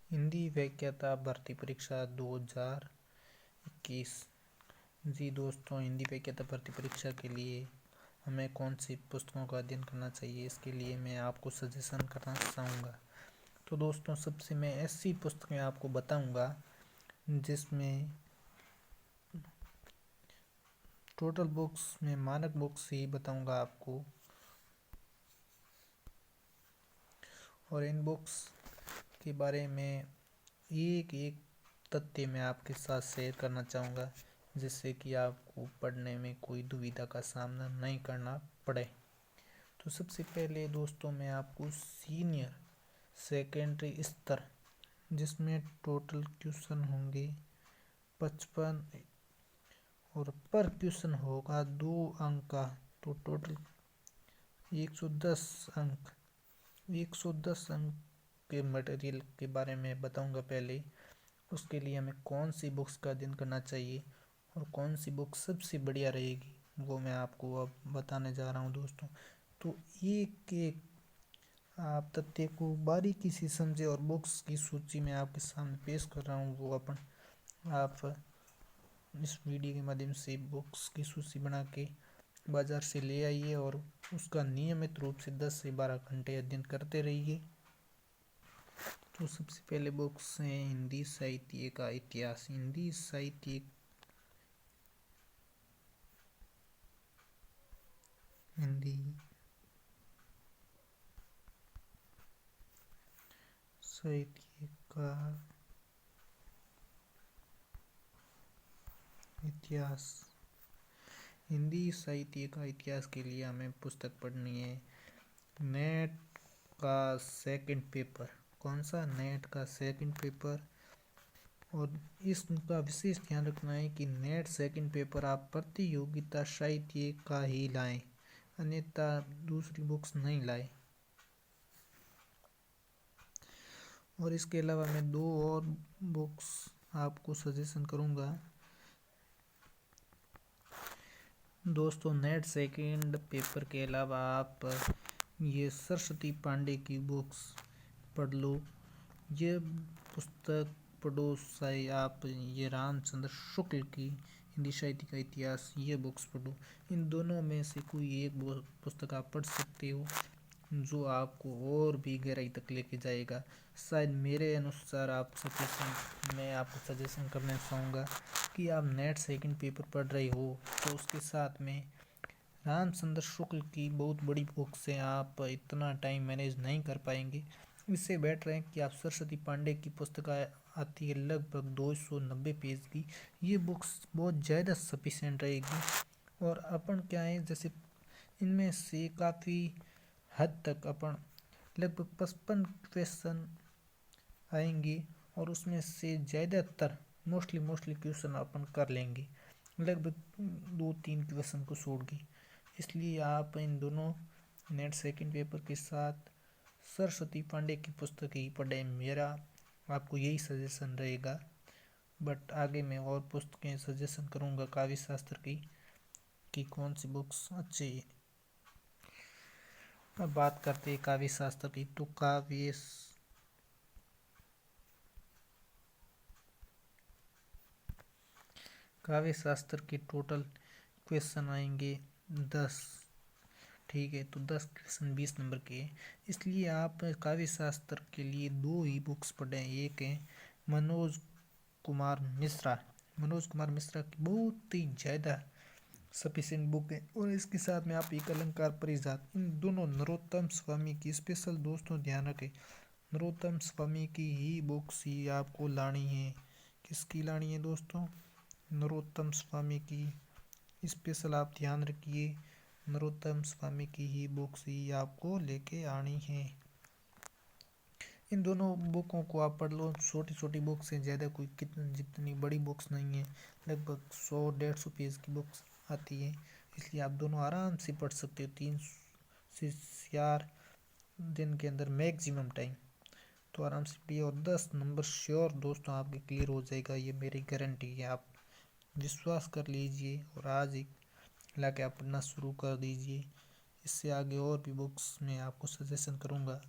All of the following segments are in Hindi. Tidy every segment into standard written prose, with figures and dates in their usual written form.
हिंदी व्याख्याता भर्ती परीक्षा 2021। जी दोस्तों, हिंदी व्याख्याता भर्ती परीक्षा के लिए हमें कौन सी पुस्तकों का अध्ययन करना चाहिए, इसके लिए मैं आपको सजेशन करना चाहूँगा। तो दोस्तों, सबसे मैं ऐसी पुस्तकें आपको बताऊँगा जिसमें टोटल बुक्स में मानक बुक्स ही बताऊँगा आपको, और इन बुक्स के बारे में एक एक तथ्य मैं आपके साथ शेयर करना चाहूँगा, जिससे कि आपको पढ़ने में कोई दुविधा का सामना नहीं करना पड़े। तो सबसे पहले दोस्तों, मैं आपको सीनियर सेकेंडरी स्तर, जिसमें टोटल क्वेश्चन होंगे 55 और पर क्वेश्चन होगा 2 अंक का, तो टोटल 110 अंक 110 अंक के मटेरियल के बारे में बताऊंगा। पहले उसके लिए हमें कौन सी बुक्स का अध्ययन करना चाहिए और कौन सी बुक सबसे बढ़िया रहेगी, वो मैं आपको अब बताने जा रहा हूँ दोस्तों। तो एक एक आप तथ्य को बारीकी से समझे, और बुक्स की सूची में आपके सामने पेश कर रहा हूँ, वो आप इस वीडियो के माध्यम से बुक्स की सूची बना के बाज़ार से ले आइए और उसका नियमित रूप से 10 से 12 घंटे अध्ययन करते रहिए। तो सबसे पहले बुक्स हैं हिंदी साहित्य का इतिहास। हिंदी साहित्य का इतिहास। हिंदी साहित्य का इतिहास के लिए हमें पुस्तक पढ़नी है नेट का सेकंड पेपर। कौन सा? नेट का सेकंड पेपर। और इसका विशेष ध्यान रखना है कि नेट सेकंड पेपर आप प्रतियोगिता साहित्य का ही लाएं, अन्यथा दूसरी बुक्स नहीं लाएं। और इसके अलावा मैं 2 और बुक्स आपको सजेशन करूंगा दोस्तों। नेट सेकंड पेपर के अलावा आप ये सरस्वती पांडे की बुक्स पढ़ लो। ये पुस्तक पढ़ो। आप ये रामचंद्र शुक्ल की हिंदी साहित्य का इतिहास, ये बुक्स पढ़ो। इन दोनों में से कोई एक पुस्तक आप पढ़ सकते हो जो आपको और भी गहराई तक लेके जाएगा। शायद मेरे अनुसार मैं आपको सजेशन करना चाहूँगा कि आप नेट सेकंड पेपर पढ़ रहे हो तो उसके साथ में रामचंद्र शुक्ल की बहुत बड़ी बुक से आप इतना टाइम मैनेज नहीं कर पाएंगे। इससे बेटर है कि आप सरस्वती पांडे की पुस्तक आती है लगभग 290 पेज की। ये बुक्स बहुत ज़्यादा सफिशिएंट रहेगी। और अपन क्या है, जैसे इनमें से काफ़ी हद तक अपन लगभग 55 क्वेश्चन आएंगे और उसमें से ज़्यादातर मोस्टली क्वेश्चन अपन कर लेंगे, लगभग 2-3 क्वेश्चन को छोड़ के। इसलिए आप इन दोनों नेट सेकंड पेपर के साथ सरस्वती पांडे की पुस्तक ही पढ़ें, मेरा आपको यही सजेशन रहेगा। बट आगे मैं और पुस्तकें सजेशन करूँगा काव्य शास्त्र की कि कौन सी बुक्स अच्छी है। अब बात करते हैं काव्य शास्त्र की। तो काव्य शास्त्र के टोटल क्वेश्चन आएंगे 10। ठीक है, तो 10 क्वेश्चन 20 नंबर के हैं। इसलिए आप काव्य शास्त्र के लिए 2 ही बुक्स पढ़ें। एक है मनोज कुमार मिश्रा की बहुत ही ज़्यादा सफिशिएंट बुक है, और इसके साथ में आप एक अलंकार परिजात, इन दोनों नरोत्तम स्वामी की स्पेशल दोस्तों ध्यान रखें, नरोत्तम स्वामी की ही बुक्स ही आपको लानी है। किसकी लानी है दोस्तों? नरोत्तम स्वामी की स्पेशल आप ध्यान रखिए, नरोत्तम स्वामी की ही बुक्स ही आपको लेके आनी है। इन दोनों बुकों को आप पढ़ लो। छोटी छोटी बुक्स हैं, ज़्यादा कोई जितनी बड़ी बुक्स नहीं है, लगभग 100-150 पेज की बुक्स आती है। इसलिए आप दोनों आराम से पढ़ सकते हो 3 से 4 दिन के अंदर मैक्सिमम टाइम। तो आराम से पढ़िए और 10 नंबर श्योर दोस्तों आपके क्लियर हो जाएगा, ये मेरी गारंटी है। आप विश्वास कर लीजिए और आज ही ला के आप पढ़ना शुरू कर दीजिए। इससे आगे और भी बुक्स मैं आपको सजेशन करूँगा।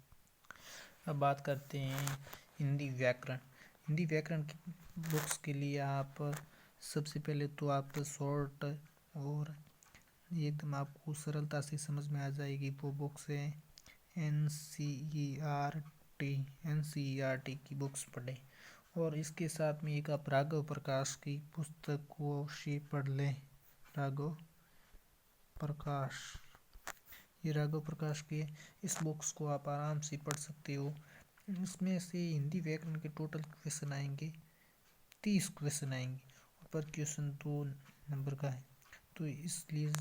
अब बात करते हैं हिंदी व्याकरण। हिंदी व्याकरण की बुक्स के लिए आप सबसे पहले तो आप शॉर्ट और एकदम आपको सरलता से समझ में आ जाएगी वो बुक्स है एनसीईआरटी की बुक्स पढ़ें। और इसके साथ में एक आप राघव प्रकाश की पुस्तक को शी पढ़ लें। राघव प्रकाश, ये राघव प्रकाश की है। इस बुक्स को आप आराम से पढ़ सकते हो। इसमें से हिंदी व्याकरण के टोटल क्वेश्चन आएंगे 30 क्वेश्चन आएंगे और पर क्वेश्चन 2 नंबर का है। तो इसलिए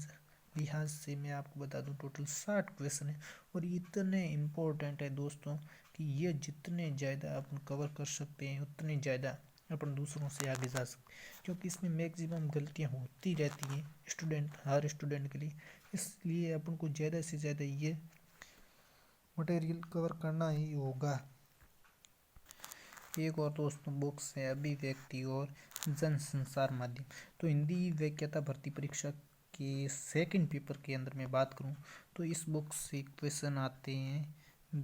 लिहाज से मैं आपको बता दूं टोटल 60 क्वेश्चन है और इतने इम्पोर्टेंट है दोस्तों कि ये जितने ज़्यादा अपन कवर कर सकते हैं उतने ज़्यादा अपन दूसरों से आगे जा सकते हैं, क्योंकि इसमें मैक्सिमम गलतियाँ होती रहती हैं हर स्टूडेंट के लिए। इसलिए अपन को ज़्यादा से ज़्यादा ये मटेरियल कवर करना ही होगा। एक और दोस्तों बुक्स है अभिव्यक्ति और जन संसार माध्यम। तो हिंदी व्याख्याता भर्ती परीक्षा के सेकंड पेपर के अंदर मैं बात करूं तो इस बुक से क्वेश्चन आते हैं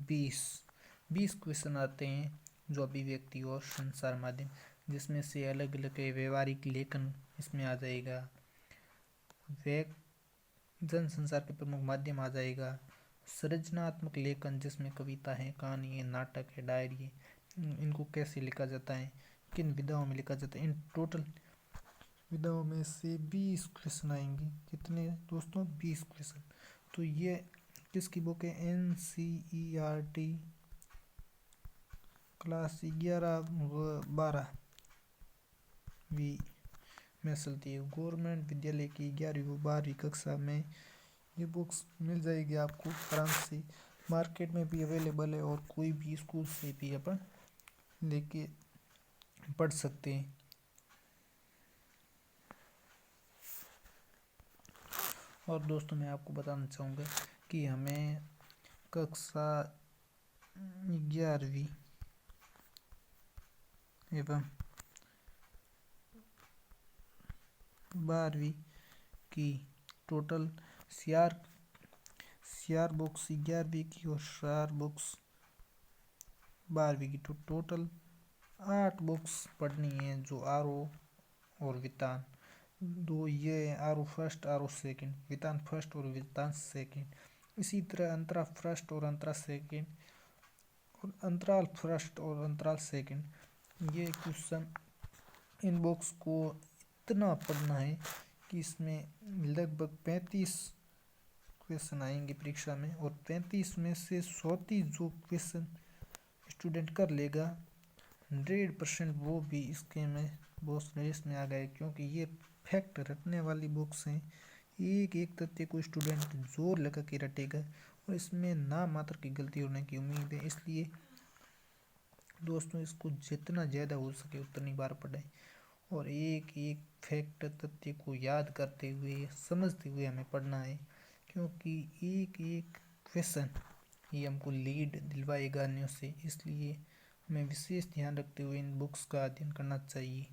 20 क्वेश्चन आते हैं जो अभिव्यक्ति और संसार माध्यम, जिसमें से अलग अलग व्यवहारिक लेखन इसमें आ जाएगा, जन संसार के प्रमुख माध्यम आ जाएगा, सृजनात्मक लेखन जिसमें कविता है, कहानी है, नाटक है, डायरी है, इनको कैसे लिखा जाता है, किन विधाओं में लिखा जाता है। इन टोटल विधाओं में से 20 क्वेश्चन आएंगे। कितने दोस्तों? 20 क्वेश्चन। तो ये किसकी बुक है? एनसीईआरटी क्लास 11-12 में चलती है। गवर्नमेंट विद्यालय की 11वीं व 12वीं कक्षा में ये बुक्स मिल जाएगी आपको आराम से। मार्केट में भी अवेलेबल है और कोई भी स्कूल से भी अपन लेके पढ़ सकते हैं। और दोस्तों मैं आपको बताना चाहूँगा कि हमें कक्षा 11वीं एवं 12वीं की टोटल 4 बुक्स 11वीं की और 4 बुक्स 12वीं की, तो टोटल 8 बुक्स पढ़नी है, जो आरो और वितान दो, ये आरो फर्स्ट आरो सेकंड, वितान फर्स्ट और वितान सेकंड। इसी तरह अंतरा फर्स्ट और अंतरा सेकंड और अंतराल फर्स्ट और अंतराल सेकंड, ये क्वेश्चन इन बुक्स को इतना पढ़ना है कि इसमें लगभग 35 क्वेश्चन आएंगे परीक्षा में और 35 में से 34 जो क्वेश्चन स्टूडेंट कर लेगा 100% वो भी इसके में बहुत रेस में आ गए, क्योंकि ये फैक्ट रटने वाली बुक्स हैं। एक एक तथ्य को स्टूडेंट जोर लगा के रटेगा और इसमें ना मात्र की गलती होने की उम्मीद है। इसलिए दोस्तों इसको जितना ज़्यादा हो सके उतनी बार पढ़ें और एक एक फैक्ट तथ्य को याद करते हुए समझते हुए हमें पढ़ना है, क्योंकि एक एक क्वेश्चन ये हमको लीड दिलवाएगा अन्यों से। इसलिए हमें विशेष ध्यान रखते हुए इन बुक्स का अध्ययन करना चाहिए।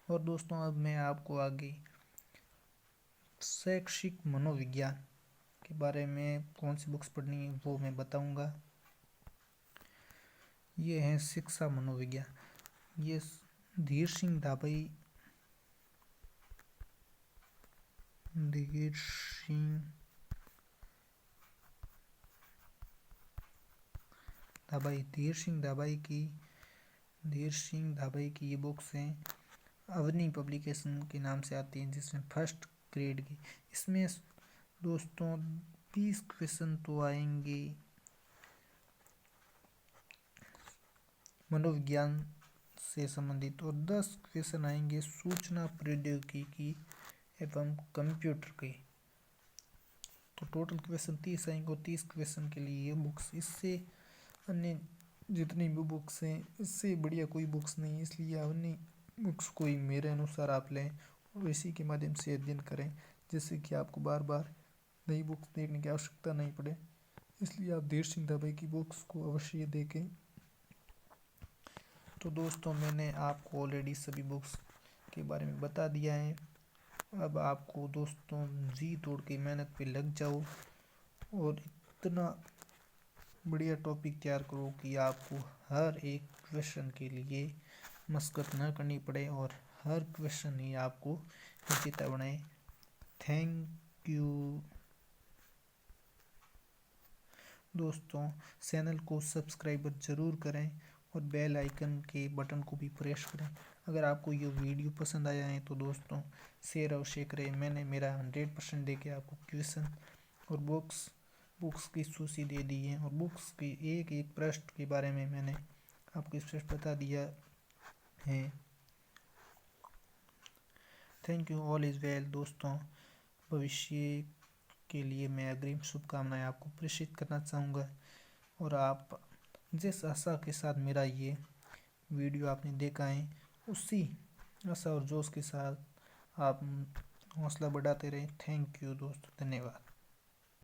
और दोस्तों अब मैं आपको आगे शैक्षिक मनोविज्ञान के बारे में कौन सी बुक्स पढ़नी है वो मैं बताऊंगा। ये है शिक्षा मनोविज्ञान। ये धीर सिंह धाबई धीर सिंह धाबई की ये बुक्स हैं, अवनी पब्लिकेशन के नाम से आती हैं, जिसमें फर्स्ट ग्रेड की। इसमें दोस्तों 20 क्वेश्चन तो आएंगे मनोविज्ञान से संबंधित और 10 क्वेश्चन आएंगे सूचना प्रौद्योगिकी एवं कंप्यूटर के। तो टोटल क्वेश्चन 30 आएंगे और 30 क्वेश्चन के लिए ये बुक्स, इससे अन्य जितनी भी बुक्स हैं इससे बढ़िया कोई बुक्स नहीं, इसलिए अन्य बुक्स को ही मेरे अनुसार आप लें और इसी के माध्यम से अध्ययन करें, जिससे कि आपको बार बार नई बुक्स देखने की आवश्यकता नहीं पड़े। इसलिए आप धीर सिंह धाबई की बुक्स को अवश्य देखें। तो दोस्तों मैंने आपको ऑलरेडी सभी बुक्स के बारे में बता दिया है। अब आपको दोस्तों जी तोड़ के मेहनत पे लग जाओ और इतना बढ़िया टॉपिक तैयार करो कि आपको हर एक क्वेश्चन के लिए मशक्कत न करनी पड़े और हर क्वेश्चन ही आपको विजेता बनाए। थैंक यू दोस्तों। चैनल को सब्सक्राइब ज़रूर करें और बेल आइकन के बटन को भी प्रेस करें। अगर आपको ये वीडियो पसंद आया है तो दोस्तों शेयर अवश्य करें। मैंने मेरा 100% देके आपको क्वेश्चन और बुक्स की सूची दे दी है और बुक्स की एक एक पृष्ठ के बारे में मैंने आपको स्पष्ट बता दिया है। Thank you, all is well दोस्तों। भविष्य के लिए मैं अग्रिम शुभकामनाएं आपको प्रेषित करना चाहूँगा और आप जिस आशा के साथ मेरा ये वीडियो आपने देखा है उसी आशा और जोश के साथ आप हौसला बढ़ाते रहें। थैंक यू दोस्तों, धन्यवाद।